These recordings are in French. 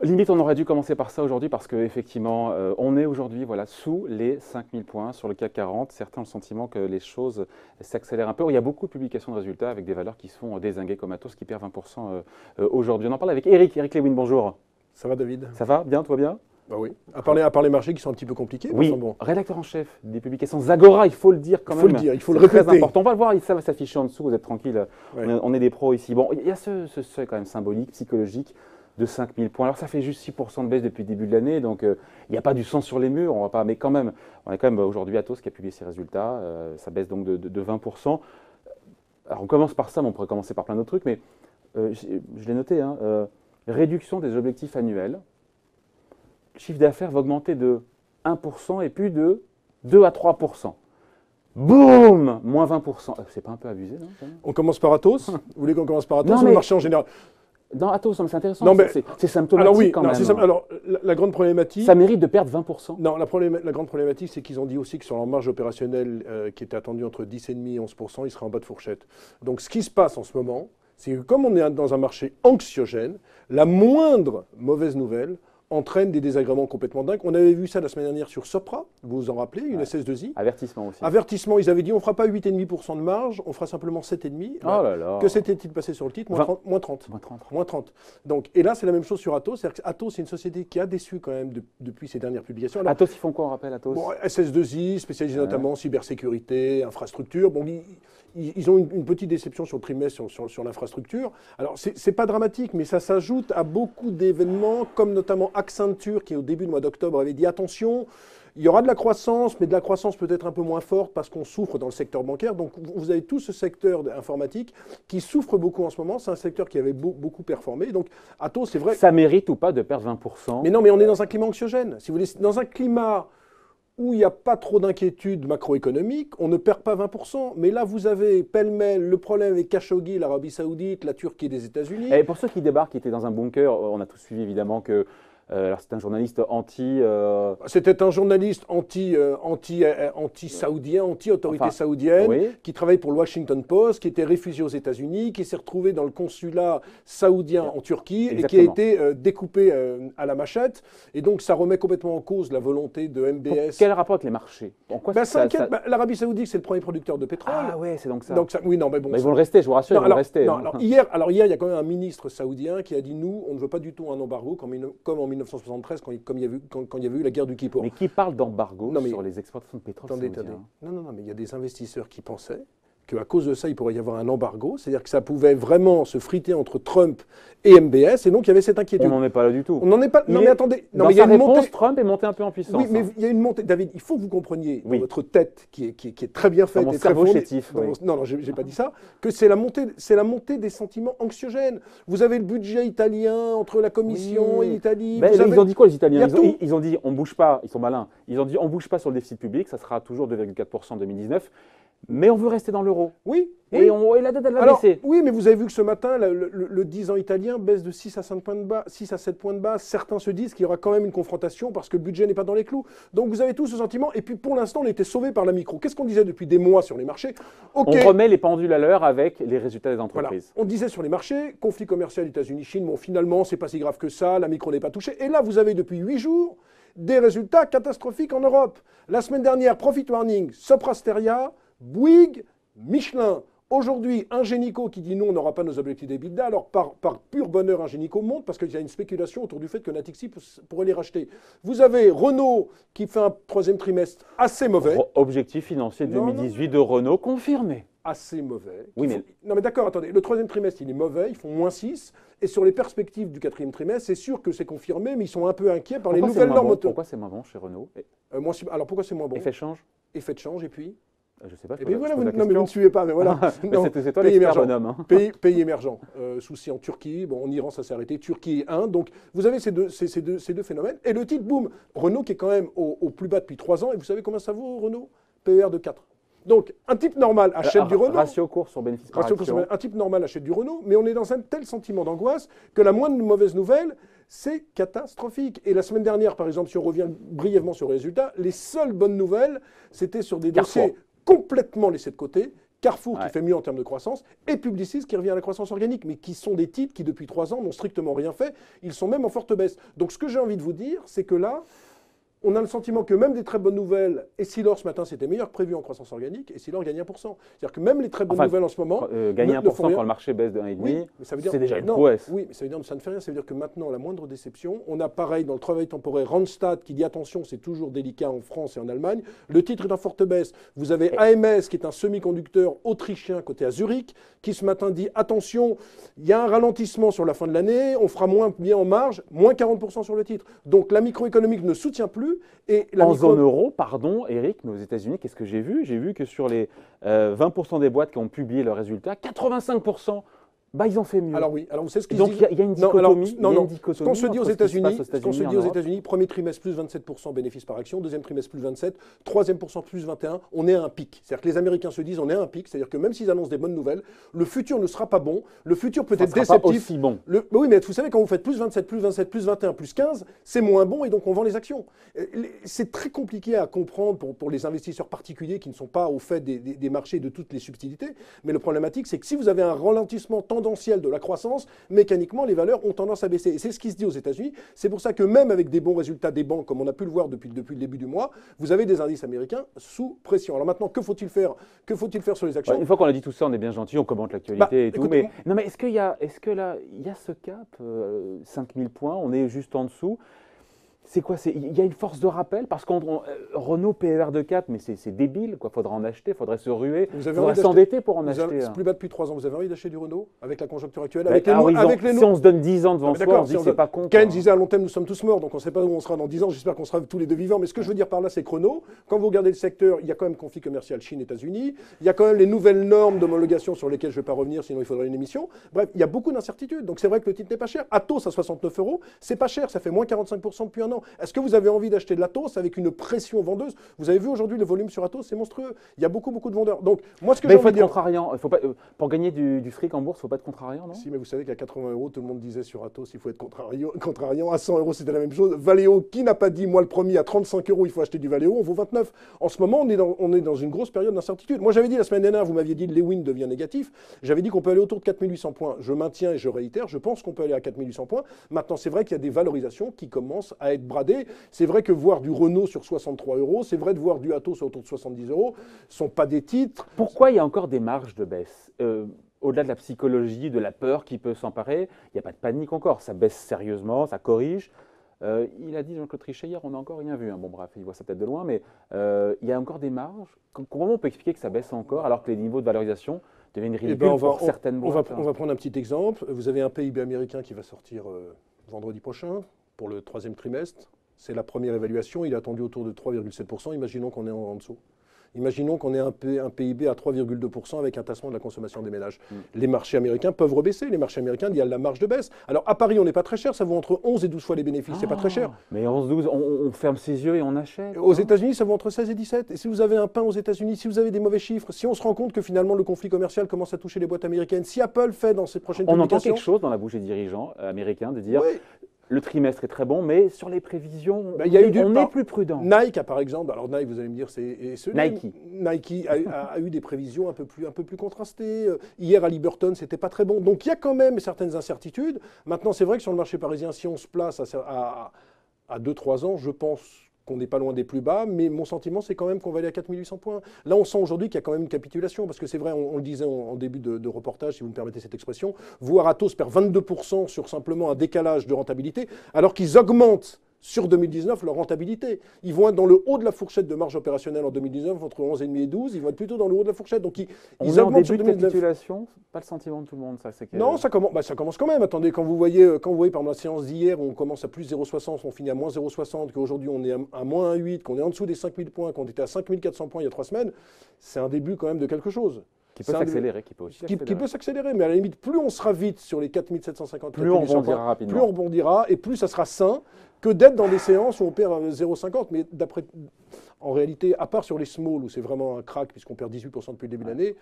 Limite, on aurait dû commencer par ça aujourd'hui parce qu'effectivement, on est aujourd'hui sous les 5000 points sur le CAC 40. Certains ont le sentiment que les choses s'accélèrent un peu. Il y a beaucoup de publications de résultats avec des valeurs qui se font dézinguer comme Atos qui perd 20% aujourd'hui. On en parle avec Eric Lewin, bonjour. Ça va David? Ça va bien, toi bien? Bah oui. À part les marchés qui sont un petit peu compliqués. Oui, enfin bon. Rédacteur en chef des publications Zagora, il faut le dire quand même. Il faut le dire, il faut le répéter. Très important. On va le voir, ça va s'afficher en dessous, vous êtes tranquille. Ouais. On est des pros ici. Bon, il y a ce seuil quand même symbolique, psychologique de 5000 points. Alors ça fait juste 6% de baisse depuis le début de l'année, donc il n'y a pas du sang sur les murs, on va pas, mais quand même, on est quand même aujourd'hui Atos qui a publié ses résultats, ça baisse donc de 20%. Alors on commence par ça, mais on pourrait commencer par plein d'autres trucs, mais je l'ai noté, réduction des objectifs annuels, le chiffre d'affaires va augmenter de 1% et puis de 2 à 3%. Boum, moins 20%. C'est pas un peu abusé, non? On commence par Atos. Vous voulez qu'on commence par Atos ou mais le marché en général? Dans Atos, c'est intéressant, c'est symptomatique alors oui, quand même. Alors, la grande problématique... Ça mérite de perdre 20%. Non, la grande problématique, c'est qu'ils ont dit aussi que sur leur marge opérationnelle, qui était attendue entre 10,5 et 11%, ils seraient en bas de fourchette. Donc ce qui se passe en ce moment, c'est que comme on est dans un marché anxiogène, la moindre mauvaise nouvelle entraîne des désagréments complètement dingues. On avait vu ça la semaine dernière sur Sopra, vous vous en rappelez, une SS2I. Avertissement aussi. Avertissement, ils avaient dit on ne fera pas 8,5% de marge, on fera simplement 7,5%. Oh là là. Que s'était-il passé sur le titre? Moins 30. Moins 30. Donc, et là, c'est la même chose sur Atos. C'est-à-dire que Atos, c'est une société qui a déçu quand même depuis ses dernières publications. Alors, Atos, ils font quoi, on rappelle Atos? Bon, SS2I, spécialisé notamment en cybersécurité, infrastructure. Bon, ils ont une petite déception sur le trimestre sur l'infrastructure. Alors, c'est pas dramatique, mais ça s'ajoute à beaucoup d'événements, comme notamment Accenture, qui au début du mois d'octobre avait dit attention, il y aura de la croissance, mais de la croissance peut-être un peu moins forte parce qu'on souffre dans le secteur bancaire. Donc, vous avez tout ce secteur informatique qui souffre beaucoup en ce moment. C'est un secteur qui avait beaucoup performé. Donc, Atos, c'est vrai. Ça mérite ou pas de perdre 20%? Mais non, mais on est dans un climat anxiogène. Si vous voulez, dans un climat où il n'y a pas trop d'inquiétude macroéconomique, on ne perd pas 20%. Mais là, vous avez pêle-mêle le problème avec Khashoggi, l'Arabie Saoudite, la Turquie et les États-Unis. Et pour ceux qui débarquent, qui étaient dans un bunker, on a tous suivi évidemment que alors c'est un journaliste C'était un journaliste anti-saoudien, anti-autorité saoudienne, qui travaille pour le Washington Post, qui était réfugié aux États-Unis, qui s'est retrouvé dans le consulat saoudien en Turquie et qui a été découpé à la machette. Et donc ça remet complètement en cause la volonté de MBS. Quel rapport avec les marchés? L'Arabie Saoudite, c'est le premier producteur de pétrole. Ah ouais, c'est donc ça. Oui, non, mais bon. Ils vont le rester, je vous rassure, ils vont le rester. Hier, il y a quand même un ministre saoudien qui a dit nous, on ne veut pas du tout un embargo comme en 1973, quand il y avait eu la guerre du Kippour. Mais qui parle d'embargo sur les exportations de pétrole saoudiens? Non, mais il y a des investisseurs qui pensaient qu'à cause de ça, il pourrait y avoir un embargo, c'est-à-dire que ça pouvait vraiment se friter entre Trump et MBS, et donc il y avait cette inquiétude. On n'en est pas là du tout. On n'en est pas. Non, mais attendez. Dans sa réponse, Trump est monté un peu en puissance. Oui, mais il y a une montée. David, il faut que vous compreniez dans votre tête, qui est très bien faite et très fondée. Non, j'ai pas dit ça. Que c'est la montée des sentiments anxiogènes. Vous avez le budget italien entre la Commission et l'Italie. Ils ont dit quoi les Italiens? Ils ont dit on bouge pas. Ils sont malins. Ils ont dit on bouge pas sur le déficit public. Ça sera toujours 2,4% en 2019. Mais on veut rester dans l'euro. Oui. Et la dette, elle va baisser. Oui, mais vous avez vu que ce matin, le 10 ans italien baisse de 6 à 7 points de base. Certains se disent qu'il y aura quand même une confrontation parce que le budget n'est pas dans les clous. Donc vous avez tout ce sentiment. Et puis pour l'instant, on était sauvé par la micro. Qu'est-ce qu'on disait depuis des mois sur les marchés? On remet les pendules à l'heure avec les résultats des entreprises. Voilà. On disait sur les marchés, conflit commercial États-Unis-Chine, bon finalement, c'est pas si grave que ça, la micro n'est pas touchée. Et là, vous avez depuis 8 jours des résultats catastrophiques en Europe. La semaine dernière, profit warning, Sopra Steria, Bouygues, Michelin. Aujourd'hui, Ingenico qui dit non, on n'aura pas nos objectifs d'EBITDA. Alors, par pur bonheur, Ingenico monte parce qu'il y a une spéculation autour du fait que Natixi pourrait les racheter. Vous avez Renault qui fait un troisième trimestre assez mauvais. Objectif financier 2018 de Renault confirmé. Assez mauvais. Oui, mais... Non, mais d'accord, attendez. Le troisième trimestre, il est mauvais. Ils font moins 6. Et sur les perspectives du quatrième trimestre, c'est sûr que c'est confirmé, mais ils sont un peu inquiets par les nouvelles normes auto. Pourquoi c'est moins bon chez Renault? Alors, pourquoi c'est moins bon? Effet de change? Effet de change, et puis je sais pas. Et puis voilà, vous ne suivez pas, mais voilà. C'est toi l'expert bonhomme. Pays émergent. Souci en Turquie. Bon, en Iran, ça s'est arrêté. Turquie et Inde. Donc, vous avez ces deux phénomènes. Et le titre, boum, Renault qui est quand même au plus bas depuis 3 ans. Et vous savez combien ça vaut, Renault? PER de 4. Donc, un type normal achète du Renault. Ratio cours sur bénéfice par action. Un type normal achète du Renault, mais on est dans un tel sentiment d'angoisse que la moindre mauvaise nouvelle, c'est catastrophique. Et la semaine dernière, par exemple, si on revient brièvement sur les résultats, les seules bonnes nouvelles, c'était sur des dossiers complètement laissés de côté. Carrefour qui fait mieux en termes de croissance, et Publicis qui revient à la croissance organique, mais qui sont des titres qui depuis 3 ans n'ont strictement rien fait. Ils sont même en forte baisse. Donc ce que j'ai envie de vous dire, c'est que là, on a le sentiment que même des très bonnes nouvelles, Essilor ce matin c'était meilleur que prévu en croissance organique, Essilor gagne 1%. C'est-à-dire que même les très bonnes nouvelles en ce moment. Gagner 1% quand le marché baisse de 1,5, oui, c'est déjà une prouesse. Oui, mais ça veut dire que ça ne fait rien. Ça veut dire que maintenant, la moindre déception, on a pareil dans le travail temporaire Randstad qui dit attention, c'est toujours délicat en France et en Allemagne. Le titre est en forte baisse. Vous avez AMS qui est un semi-conducteur autrichien côté à Zurich qui ce matin dit attention, il y a un ralentissement sur la fin de l'année, on fera moins bien en marge, moins 40% sur le titre. Donc la microéconomique ne soutient plus. Et en zone euro, pardon Eric, mais aux États-Unis, qu'est-ce que j'ai vu? J'ai vu que sur les 20% des boîtes qui ont publié leurs résultats, 85%, ils ont fait mieux. Alors oui, alors vous savez ce qu'ils disent. Donc il y a une dichotomie. Ce qu'on se dit aux États-Unis, premier trimestre plus 27% bénéfices par action, deuxième trimestre plus 27, troisième plus 21, on est à un pic. C'est-à-dire que les Américains se disent on est à un pic, c'est-à-dire que même s'ils annoncent des bonnes nouvelles, le futur ne sera pas bon, le futur peut être déceptif. Pas aussi bon. Oui, mais vous savez, quand vous faites plus 27, plus 27, plus 21, plus 15, c'est moins bon et donc on vend les actions. C'est très compliqué à comprendre pour les investisseurs particuliers qui ne sont pas au fait des marchés de toutes les subtilités, mais le problématique, c'est que si vous avez un ralentissement tendanciel de la croissance, mécaniquement, les valeurs ont tendance à baisser. Et c'est ce qui se dit aux États-Unis. C'est pour ça que même avec des bons résultats des banques, comme on a pu le voir depuis le début du mois, vous avez des indices américains sous pression. Alors maintenant, que faut-il faire sur les actions? Une fois qu'on a dit tout ça, on est bien gentil, on commente l'actualité et tout. Mais non, mais est-ce que là, il y a ce cap, 5000 points, on est juste en dessous? C'est quoi? Il y a une force de rappel parce qu'on Renault PER de 4, mais c'est débile, quoi. Faudra en acheter, faudrait se ruer, faudrait s'endetter pour en acheter. C'est plus bas depuis 3 ans. Vous avez envie d'acheter du Renault avec la conjoncture actuelle, si on se donne 10 ans devant soi, on se dit que c'est pas con. Keynes disait à long terme, nous sommes tous morts, donc on ne sait pas où on sera dans 10 ans. J'espère qu'on sera tous les deux vivants. Mais ce que je veux dire par là, c'est que Renault, quand vous regardez le secteur, il y a quand même conflit commercial Chine-États-Unis, il y a quand même les nouvelles normes d'homologation sur lesquelles je ne vais pas revenir, sinon il faudrait une émission. Bref, il y a beaucoup d'incertitudes. Donc c'est vrai que le titre n'est pas cher. Atos à 69 €, c'est pas cher, ça fait moins 45% depuis un an. Est-ce que vous avez envie d'acheter de l'Atos avec une pression vendeuse? Vous avez vu aujourd'hui le volume sur Atos, c'est monstrueux. Il y a beaucoup de vendeurs. Donc moi, ce que j'ai envie de dire, contrariant. Il faut pas, pour gagner du fric en bourse, il ne faut pas être contrariant, non? Si, mais vous savez qu'à 80 €, tout le monde disait sur Atos, il faut être contrariant. À 100 €, c'était la même chose. Valeo, qui n'a pas dit, moi le premier, à 35 €, il faut acheter du Valeo, on vaut 29. En ce moment, on est dans une grosse période d'incertitude. Moi, j'avais dit la semaine dernière, vous m'aviez dit Lewin devient négatif. J'avais dit qu'on peut aller autour de 4800 points. Je maintiens et je réitère, je pense qu'on peut aller à 4800 points. Maintenant, c'est vrai qu'il y a des valorisations qui commencent à être bradées. C'est vrai que voir du Renault sur 63 €, c'est vrai de voir du Atos autour de 70 €, ne sont pas des titres. Pourquoi il y a encore des marges de baisse? Au-delà de la psychologie, de la peur qui peut s'emparer, il n'y a pas de panique encore. Ça baisse sérieusement, ça corrige. Il a dit Jean-Claude Trichet hier, on n'a encore rien vu. Bon bref, il voit ça peut-être de loin, mais il y a encore des marges. Comment on peut expliquer que ça baisse encore alors que les niveaux de valorisation deviennent ridicules pour certaines boîtes? On va prendre un petit exemple. Vous avez un PIB américain qui va sortir vendredi prochain pour le 3e trimestre. C'est la première évaluation, il est attendu autour de 3,7%. Imaginons qu'on est en dessous. Imaginons qu'on ait un PIB à 3,2% avec un tassement de la consommation des ménages. Les marchés américains peuvent rebaisser. Les marchés américains, il y a la marge de baisse. Alors à Paris, on n'est pas très cher, ça vaut entre 11 et 12 fois les bénéfices, c'est pas très cher. Mais 11-12, on ferme ses yeux et on achète. Aux États-Unis, ça vaut entre 16 et 17. Et si vous avez un pain aux États-Unis, si vous avez des mauvais chiffres, si on se rend compte que finalement le conflit commercial commence à toucher les boîtes américaines, si Apple fait dans ses prochaines publications... On entend quelque chose dans la bouche des dirigeants américains de dire... Oui. Le trimestre est très bon, mais sur les prévisions, on est plus prudent. Nike, par exemple, alors Nike, vous allez me dire, c'est Nike a eu des prévisions un peu plus contrastées. Hier, à Liberton, c'était pas très bon. Donc, il y a quand même certaines incertitudes. Maintenant, c'est vrai que sur le marché parisien, si on se place à 2-3 ans, je pense qu'on n'est pas loin des plus bas, mais mon sentiment, c'est quand même qu'on va aller à 4800 points. Là, on sent aujourd'hui qu'il y a quand même une capitulation, parce que c'est vrai, on le disait en début de reportage, si vous me permettez cette expression, voir Atos perd 22% sur simplement un décalage de rentabilité, alors qu'ils augmentent sur 2019 leur rentabilité. Ils vont être dans le haut de la fourchette de marge opérationnelle en 2019, entre 11,5 et 12, ils vont être plutôt dans le haut de la fourchette. Donc ils augmentent sur 2019. Capitulation, pas le sentiment de tout le monde, ça. Non, ça commence quand même. Attendez, quand vous voyez par exemple la séance d'hier, on commence à plus 0,60, on finit à moins 0,60, qu'aujourd'hui on est à moins 1,8, qu'on est en dessous des 5000 points, qu'on était à 5400 points il y a 3 semaines, c'est un début quand même de quelque chose. Qui peut s'accélérer, qui peut s'accélérer, mais à la limite, plus on sera vite sur les 4750, plus on rebondira rapidement. Plus on rebondira, et plus ça sera sain que d'être dans des séances où on perd 0,50. Mais en réalité, à part sur les small où c'est vraiment un crack puisqu'on perd 18% depuis le début de l'année,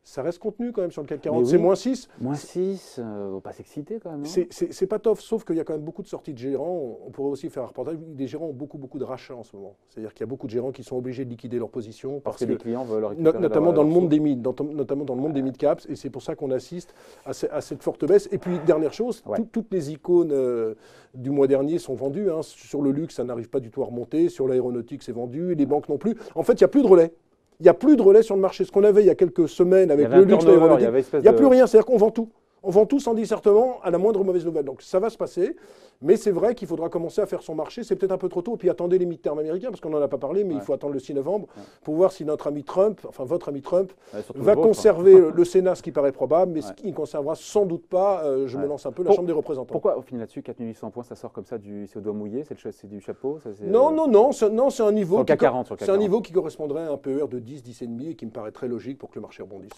ça reste contenu quand même sur le CAC 40. Mais C'est oui. moins 6. Moins 6, on va pas s'exciter quand même. Non C'est pas tough, sauf qu'il y a quand même beaucoup de sorties de gérants. On pourrait aussi faire un reportage. Les gérants ont beaucoup de rachats en ce moment. C'est-à-dire qu'il y a beaucoup de gérants qui sont obligés de liquider leur position parce que les clients veulent récupérer notamment dans le monde sous. des mid, notamment dans le monde des mid caps, et c'est pour ça qu'on assiste à cette forte baisse. Et puis dernière chose, toutes les icônes du mois dernier sont vendues. Hein. Sur le luxe, ça n'arrive pas du tout à remonter. Sur l'aéronautique, c'est vendu. Les banques non plus. En fait, il n'y a plus de relais. Il n'y a plus de relais sur le marché. Ce qu'on avait il y a quelques semaines avec le luxe, l'aéronautique, il n'y a plus rien. C'est-à-dire qu'on vend tout. On vend tout sans discernement à la moindre mauvaise nouvelle. Donc ça va se passer, mais c'est vrai qu'il faudra commencer à faire son marché. C'est peut-être un peu trop tôt. Et puis attendez les midterms américains, parce qu'on n'en a pas parlé, mais il faut attendre le 6 novembre pour voir si notre ami Trump, enfin votre ami Trump, va conserver le Sénat, ce qui paraît probable, mais ce qui ne conservera sans doute pas, je me lance un peu, la Chambre des représentants. Pourquoi, au final là-dessus, 4800 points, ça sort comme ça, c'est au doigt mouillé, c'est du chapeau ça, Non, c'est un niveau, sur le CAC 40, c'est un niveau qui correspondrait à un PER de 10, 10,5 et qui me paraît très logique pour que le marché rebondisse.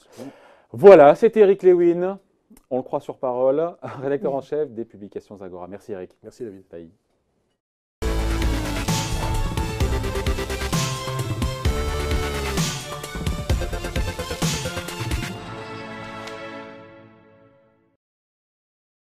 Voilà, c'était Eric Lewin. On le croit sur parole, rédacteur en chef des publications Agora. Merci Eric. Merci David. Bye.